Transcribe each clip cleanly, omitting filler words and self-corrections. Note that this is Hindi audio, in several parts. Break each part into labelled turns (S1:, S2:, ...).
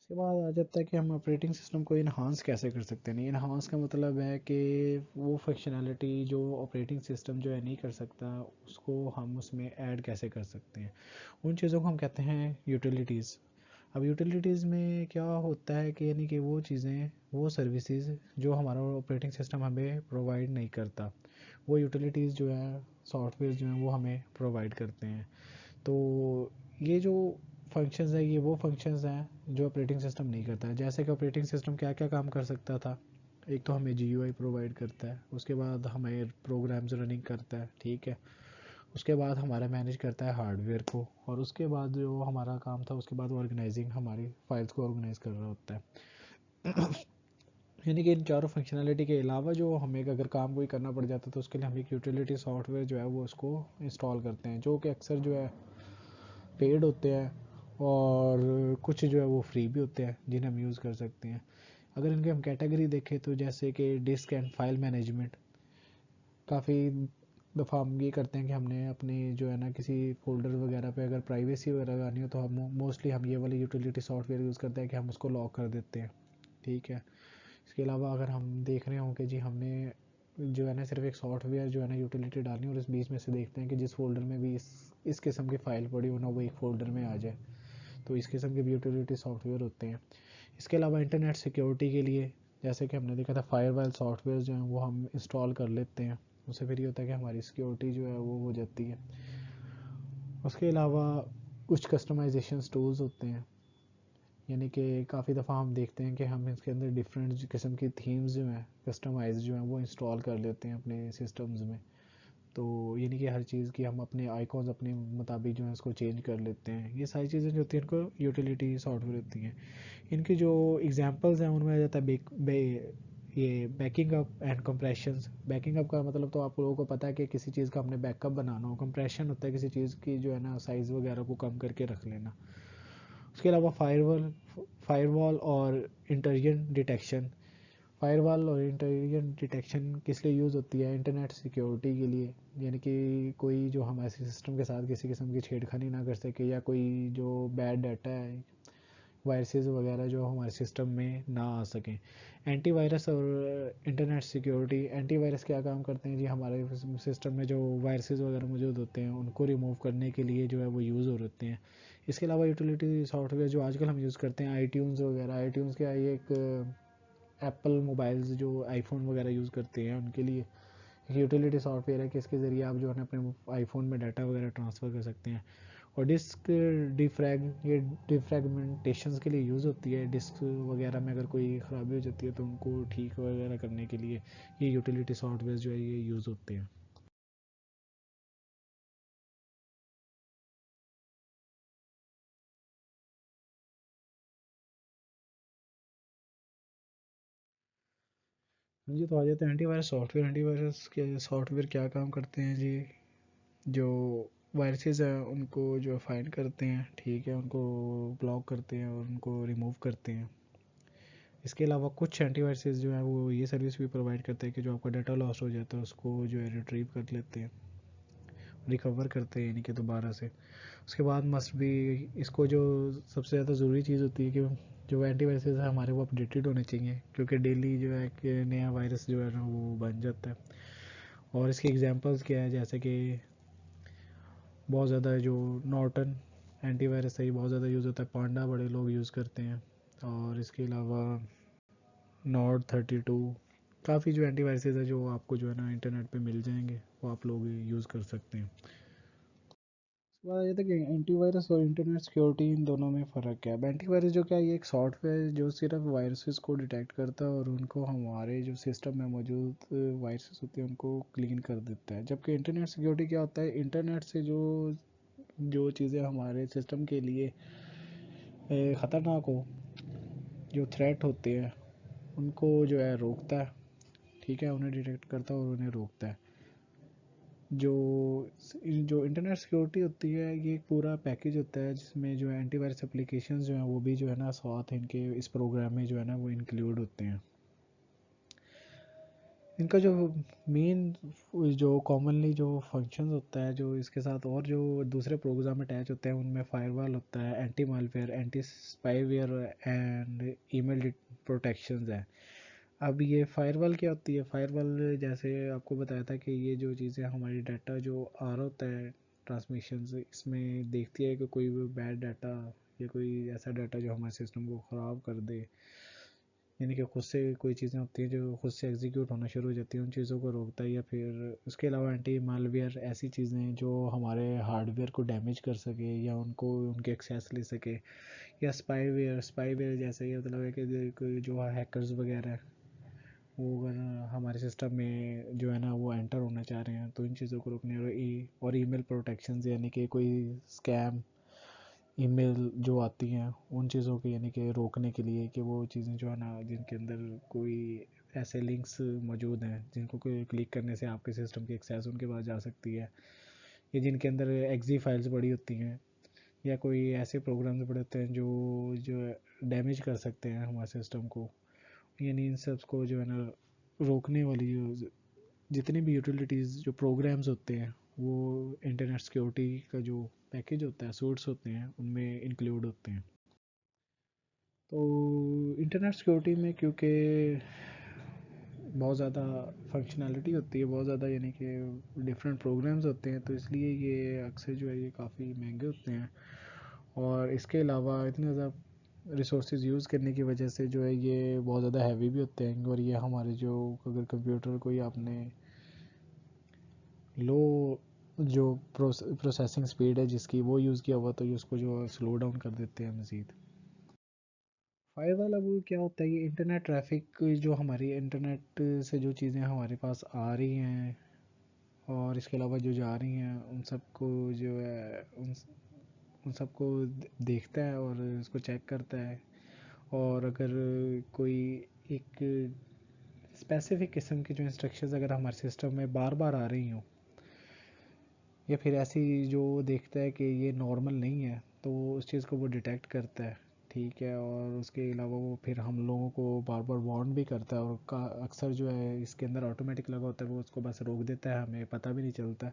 S1: उसके बाद आ जाता है कि हम ऑपरेटिंग सिस्टम को इन्हांस कैसे कर सकते हैं। नहीं, इन्हांस का मतलब है कि वो फंक्शनैलिटी जो ऑपरेटिंग सिस्टम जो है नहीं कर सकता, उसको हम उसमें ऐड कैसे कर सकते हैं। उन चीज़ों को हम कहते हैं यूटिलिटीज़। अब यूटिलिटीज़ में क्या होता है कि यानी कि वो चीज़ें, वो सर्विसेज जो हमारा ऑपरेटिंग सिस्टम हमें प्रोवाइड नहीं करता, वो यूटिलिटीज़ जो है, सॉफ्टवेयर जो हैं वो हमें प्रोवाइड करते हैं। तो ये जो फंक्शंस है, ये वो फंक्शंस हैं जो ऑपरेटिंग सिस्टम नहीं करता है। जैसे कि ऑपरेटिंग सिस्टम क्या क्या काम कर सकता था। एक तो हमें जीयूआई प्रोवाइड करता है, उसके बाद हमें प्रोग्राम्स रनिंग करता है, ठीक है। उसके बाद हमारा मैनेज करता है हार्डवेयर को, और उसके बाद जो हमारा काम था उसके बाद ऑर्गेनाइजिंग, हमारी फाइल्स को ऑर्गेनाइज कर रहा होता है। यानी कि इन चारों फंक्शनैलिटी के अलावा जो हमें अगर काम कोई करना पड़ जाता है तो उसके लिए हम एक यूटिलिटी सॉफ्टवेयर जो है वो उसको इंस्टॉल करते हैं, जो कि अक्सर जो है पेड होते हैं, और कुछ जो है वो फ्री भी होते हैं जिन्हें हम यूज़ कर सकते हैं। अगर इनकी हम कैटेगरी देखें तो जैसे कि डिस्क एंड फाइल मैनेजमेंट, काफ़ी दफ़ा हम ये करते हैं कि हमने अपने जो है ना किसी फोल्डर वगैरह पे अगर प्राइवेसी वगैरह लगानी हो तो हम मोस्टली हम ये वाले यूटिलिटी सॉफ्टवेयर यूज़ करते हैं कि हम उसको लॉक कर देते हैं, ठीक है। इसके अलावा अगर हम देख रहे हों कि जी हमने जो है ना सिर्फ एक सॉफ्टवेयर जो है ना यूटिलिटी डालनी, और इस बीच में से देखते हैं कि जिस फोल्डर में भी इस किस्म की फ़ाइल पड़ी हो ना वो एक फ़ोल्डर में आ जाए, तो इस किस्म के भी यूटिलिटी सॉफ्टवेयर होते हैं। इसके अलावा इंटरनेट सिक्योरिटी के लिए जैसे कि हमने देखा था फायरवॉल सॉफ्टवेयर जो हैं वो हम इंस्टॉल कर लेते हैं, उससे फिर ये होता है कि हमारी सिक्योरिटी जो है वो हो जाती है। उसके अलावा कुछ कस्टमाइजेशन टूल्स होते हैं, यानी कि काफ़ी दफ़ा हम देखते हैं कि हम इसके अंदर डिफरेंट किस्म की थीम्स जो हैं कस्टमाइज जो हैं वो इंस्टॉल कर लेते हैं अपने सिस्टम्स में। तो यानी कि हर चीज़ की हम अपने आइकॉन्स अपने मुताबिक जो है उसको चेंज कर लेते हैं। ये सारी चीज़ें जो होती हैं इनको यूटिलिटी सॉफ्टवेयर होती हैं। इनकी जो एग्जांपल्स हैं उनमें आ जाता है ये banking up and compressions. Banking up का मतलब तो आप लोगों को पता है कि किसी चीज़ का हमने बैकअप बनाना हो। कंप्रेशन होता है किसी चीज़ की जो है ना साइज़ वगैरह को कम करके रख लेना। उसके अलावा फायरवॉल और इंटर्जन डिटेक्शन। फायरवॉल और इंटर्जन डिटेक्शन किस लिए यूज़ होती है? इंटरनेट सिक्योरिटी के लिए, यानी कि कोई जो हमारे सिस्टम के साथ किसी किस्म की छेड़खानी ना कर सके, या कोई जो बैड डाटा है, वायरसेस वगैरह जो हमारे सिस्टम में ना आ सकें। एंटीवायरस और इंटरनेट सिक्योरिटी। एंटीवायरस क्या काम करते हैं जी, हमारे सिस्टम में जो वायरसेस वगैरह मौजूद होते हैं उनको रिमूव करने के लिए जो है वो यूज़ हो होते हैं। इसके अलावा यूटिलिटी सॉफ्टवेयर जो आजकल हम यूज़ करते हैं, आई वगैरह। आई क्या, ये एक एप्पल मोबाइल्स जो आईफोन वगैरह यूज़ करते हैं उनके लिए एक यूटिलिटी सॉफ्टवेयर है कि इसके ज़रिए आप जो है अपने आईफोन में डाटा वगैरह ट्रांसफ़र कर सकते हैं। और डिस्क ये डिफ्रैगमेंटेशन के लिए यूज़ होती है। डिस्क वगैरह में अगर कोई ख़राबी हो जाती है तो उनको ठीक वगैरह करने के लिए ये यूटिलिटी सॉफ्टवेयर जो है ये यूज़ होते हैं। हाँ जी, तो आ जाते हैं एंटीवायरस सॉफ्टवेयर। एंटीवायरस के सॉफ्टवेयर क्या काम करते हैं जी, जो वायरसेस हैं उनको जो फाइंड करते हैं, ठीक है, उनको ब्लॉक करते हैं और उनको रिमूव करते हैं। इसके अलावा कुछ एंटीवायरसेस जो हैं वो ये सर्विस भी प्रोवाइड करते हैं कि जो आपका डाटा लॉस हो जाता है उसको जो है रिट्रीव कर लेते हैं, रिकवर करते हैं, यानी कि दोबारा से। उसके बाद मस्ट भी, इसको जो सबसे ज़्यादा ज़रूरी चीज़ होती है कि जो एंटीवायरस है हमारे वो अपडेटेड होने चाहिए, क्योंकि डेली जो है कि नया वायरस जो है ना वो बन जाता है। और इसके एग्जांपल्स क्या है, जैसे कि बहुत ज़्यादा जो नॉर्टन एंटीवायरस है ये बहुत ज़्यादा यूज़ होता है, पांडा बड़े लोग यूज़ करते हैं। और इसके अलावा नॉर्ड 32, काफ़ी जो एंटीवायरसेस है जो आपको जो है ना इंटरनेट पे मिल जाएंगे, वो आप लोग यूज़ कर सकते हैं। उसके बाद ये था कि एंटीवायरस और इंटरनेट सिक्योरिटी, इन दोनों में फ़र्क क्या है। एंटीवायरस जो क्या है, ये एक सॉफ्टवेयर जो सिर्फ वायरसेस को डिटेक्ट करता है और उनको हमारे जो सिस्टम में मौजूद वायरसेस होते हैं उनको क्लीन कर देता है। जबकि इंटरनेट सिक्योरिटी क्या होता है, इंटरनेट से जो जो चीज़ें हमारे सिस्टम के लिए ख़तरनाक हो, जो थ्रेट होते हैं, उनको जो है रोकता है, ठीक है, उन्हें डिटेक्ट करता है और उन्हें रोकता है। जो जो इंटरनेट सिक्योरिटी होती है ये एक पूरा पैकेज होता है जिसमें जो है एंटीवायरस एप्लीकेशन जो हैं वो भी जो है ना साथ इनके इस प्रोग्राम में जो है ना वो इंक्लूड होते हैं। इनका जो मेन जो कॉमनली जो फंक्शंस होता है, जो इसके साथ और जो दूसरे प्रोग्राम अटैच होते हैं, उनमें फायरवॉल होता है, anti malware, anti spyware and email protections है। अब ये फायरवॉल क्या होती है? फायरवॉल जैसे आपको बताया था कि ये जो चीज़ें हमारी डाटा जो आ रहा होता है ट्रांसमिशन से, इसमें देखती है कि कोई भी बैड डाटा या कोई ऐसा डाटा जो हमारे सिस्टम को ख़राब कर दे, यानी कि खुद से कोई चीज़ें होती हैं जो खुद से एग्जीक्यूट होना शुरू हो जाती हैं, उन चीज़ों को रोकता है। या फिर उसके अलावा एंटी मालवेयर, ऐसी चीज़ें जो हमारे हार्डवेयर को डैमेज कर सके या उनको उनके एक्सेस ले सके। या स्पाईवेयर, स्पाईवेयर जैसे ये मतलब है कि जो हैकर्स वगैरह है, वो अगर हमारे सिस्टम में जो है ना वो एंटर होना चाह रहे हैं, तो इन चीज़ों को रोकने और ईमेल प्रोटेक्शन, यानी कि कोई स्कैम ईमेल जो आती हैं उन चीज़ों के यानी कि रोकने के लिए, कि वो चीज़ें जो है ना जिनके अंदर कोई ऐसे लिंक्स मौजूद हैं जिनको कोई क्लिक करने से आपके सिस्टम की एक्सेस उनके पास जा सकती है, या जिनके अंदर एक्जी फाइल्स पड़ी होती हैं, या कोई ऐसे प्रोग्राम्स पड़े होते हैं जो जो डैमेज कर सकते हैं हमारे सिस्टम को। यानी इन सब को जो है ना रोकने वाली जितनी भी यूटिलिटीज़ जो प्रोग्राम्स होते हैं, वो इंटरनेट सिक्योरिटी का जो पैकेज होता है, सूट्स होते हैं, उनमें इंक्लूड होते हैं। तो इंटरनेट सिक्योरिटी में क्योंकि बहुत ज़्यादा फंक्शनैलिटी होती है, बहुत ज़्यादा यानी कि डिफरेंट प्रोग्राम्स होते हैं, तो इसलिए ये अक्सर जो है ये काफ़ी महंगे होते हैं। और इसके अलावा इतने ज़्यादा रिसोर्स यूज़ करने की वजह से जो है ये बहुत ज़्यादा हैवी भी होते हैं। और ये हमारे जो अगर कंप्यूटर कोई आपने लो जो प्रोसेसिंग स्पीड है जिसकी वो यूज़ किया हुआ, तो ये उसको जो स्लो डाउन कर देते हैं मज़ीद। फायरवॉल अब क्या होता है, ये इंटरनेट ट्रैफिक जो हमारी इंटरनेट से जो चीज़ें हमारे पास आ रही हैं और इसके अलावा जो जा रही हैं, उन सबको जो है उन सबको देखता है और उसको चेक करता है। और अगर कोई एक स्पेसिफिक किस्म की जो इंस्ट्रक्शंस अगर हमारे सिस्टम में बार बार आ रही हों, या फिर ऐसी जो देखता है कि ये नॉर्मल नहीं है, तो उस चीज़ को वो डिटेक्ट करता है। ठीक है, और उसके अलावा वो फिर हम लोगों को बार बार वार्न भी करता है, और का अक्सर जो है इसके अंदर ऑटोमेटिक लगा होता है, वो उसको बस रोक देता है, हमें पता भी नहीं चलता।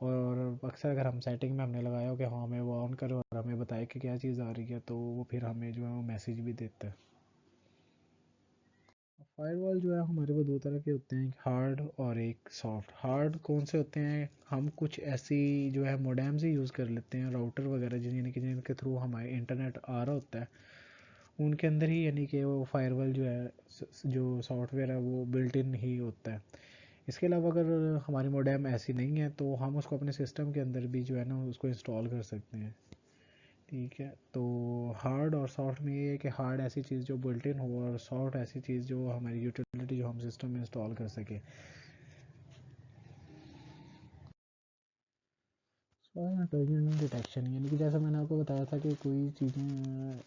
S1: और अक्सर अगर हम सेटिंग में हमने लगाया हो कि हाँ हमें वार्न करो और हमें बताए कि क्या चीज़ आ रही है, तो वो फिर हमें जो है वो मैसेज भी देता है। फायरवॉल जो है हमारे वो दो तरह के होते हैं, एक हार्ड और एक सॉफ्ट। हार्ड कौन से होते हैं? हम कुछ ऐसी जो है मोडेम्स ही यूज़ कर लेते हैं, राउटर वगैरह, यानी कि जिनके थ्रू हमारे इंटरनेट आ रहा होता है, उनके अंदर ही यानी कि वो फायरवॉल जो है जो सॉफ्टवेयर है वो बिल्ट इन ही होता है। इसके अलावा अगर हमारी मोडेम ऐसी नहीं है, तो हम उसको अपने सिस्टम के अंदर भी जो है ना उसको इंस्टॉल कर सकते हैं। ठीक है, तो हार्ड और सॉफ्ट में ये है कि हार्ड ऐसी चीज़ जो बिल्ट इन हो, और सॉफ्ट ऐसी चीज़ जो हमारी यूटिलिटी जो हम सिस्टम में इंस्टॉल कर सके। डिटेक्शन यानी कि जैसा मैंने आपको बताया था कि कोई चीज़ें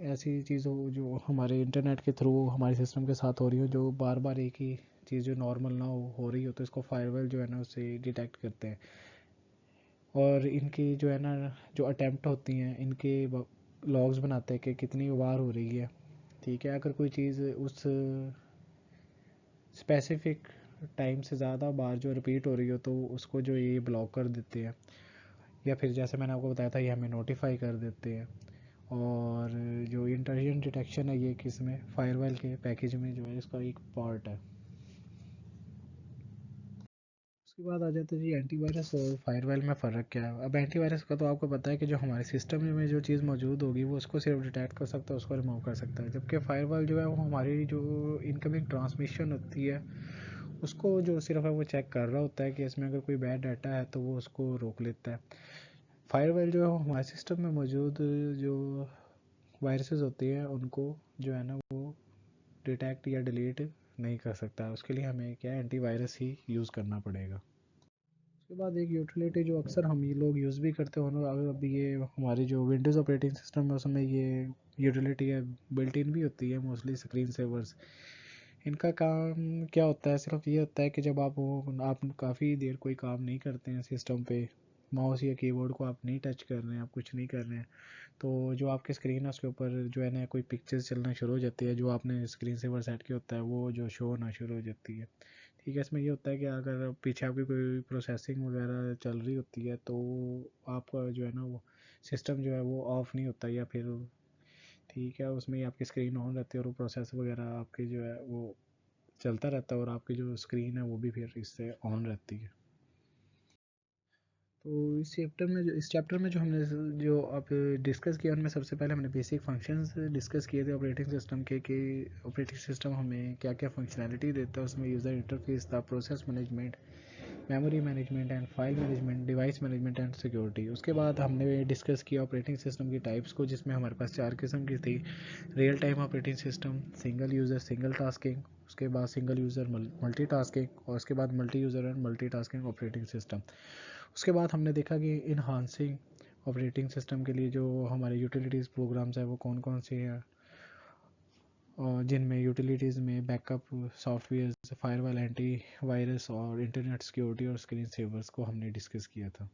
S1: ऐसी चीज़ हो जो हमारे इंटरनेट के थ्रू हमारे सिस्टम के साथ हो रही हो, जो बार बार एक ही चीज़ जो नॉर्मल ना हो रही हो, तो इसको फायरवॉल जो है ना उससे डिटेक्ट करते हैं। और इनकी जो है ना जो अटैम्प्ट होती हैं, इनके लॉग्स बनाते हैं कि कितनी बार हो रही है। ठीक है, अगर कोई चीज़ उस स्पेसिफिक टाइम से ज़्यादा बार जो रिपीट हो रही हो, तो उसको जो ये ब्लॉक कर देते हैं, या फिर जैसे मैंने आपको बताया था ये हमें नोटिफाई कर देते हैं। और जो इंटर्जन डिटेक्शन है ये किस में, फायरवॉल के पैकेज में जो है इसका एक पार्ट है। उसके बाद आ जाता है जी एंटीवायरस और फायरवॉल में फ़र्क क्या है। अब एंटीवायरस का तो आपको पता है कि जो हमारे सिस्टम में जो चीज़ मौजूद होगी वो उसको सिर्फ डिटेक्ट कर सकता है, उसको रिमूव कर सकता है। जबकि फायरवॉल जो है वो हमारी जो इनकमिंग ट्रांसमिशन होती है उसको जो सिर्फ है वो चेक कर रहा होता है कि इसमें अगर कोई बैड डाटा है तो वो उसको रोक लेता है। फायरवॉल जो है वो हमारे सिस्टम में मौजूद जो वायरसेस होती हैं उनको जो है ना वो डिटेक्ट या डिलीट नहीं कर सकता है। उसके लिए हमें क्या है, एंटीवायरस ही यूज़ करना पड़ेगा। उसके बाद एक यूटिलिटी जो अक्सर हम ये लोग यूज़ भी करते हो, अब ये हमारी जो विंडोज़ ऑपरेटिंग सिस्टम है उसमें ये यूटिलिटी है, बिल्ट इन भी होती है मोस्टली, स्क्रीन सेवर्स। इनका काम क्या होता है? सिर्फ ये होता है कि जब आप काफ़ी देर कोई काम नहीं करते हैं सिस्टम पे, माउस या कीबोर्ड को आप नहीं टच कर रहे हैं, आप कुछ नहीं कर रहे हैं, तो जो आपकी स्क्रीन है उसके ऊपर जो है ना कोई पिक्चर्स चलना शुरू हो जाती है, जो आपने स्क्रीन सेवर सेट किया होता है वो जो शो होना शुरू हो जाती है। ठीक है, इसमें ये होता है कि अगर पीछे आपकी कोई प्रोसेसिंग वगैरह चल रही होती है तो आपका जो है ना वो सिस्टम जो है वो ऑफ़ नहीं होता, या फिर ठीक है उसमें ही आपकी स्क्रीन ऑन रहती है और वो प्रोसेस वगैरह आपकी जो है वो चलता रहता है और आपकी जो स्क्रीन है वो भी फिर इससे ऑन रहती है। तो इस चैप्टर में जो हमने जो अब डिस्कस किया उनमें सबसे पहले हमने बेसिक फंक्शंस डिस्कस किए थे ऑपरेटिंग सिस्टम के, कि ऑपरेटिंग सिस्टम हमें क्या क्या फंक्शनैलिटी देता है। उसमें यूज़र इंटरफेस था, process management, memory management and file management, device management and security. उसके बाद हमने डिस्कस किया ऑपरेटिंग सिस्टम की टाइप्स को, जिसमें हमारे पास 4 किस्म की थी। Real time operating system, single user single tasking, उसके बाद सिंगल यूज़र मल्टी टास्किंग, और उसके बाद multi user and multi tasking operating system. उसके बाद हमने देखा कि इन्हांसिंग ऑपरेटिंग सिस्टम के लिए जो हमारे यूटिलिटीज़ प्रोग्राम्स हैं वो कौन कौन से हैं, और जिनमें यूटिलिटीज़ में backup software, firewall, anti virus और इंटरनेट सिक्योरिटी और स्क्रीन सेवर्स को हमने डिस्कस किया था।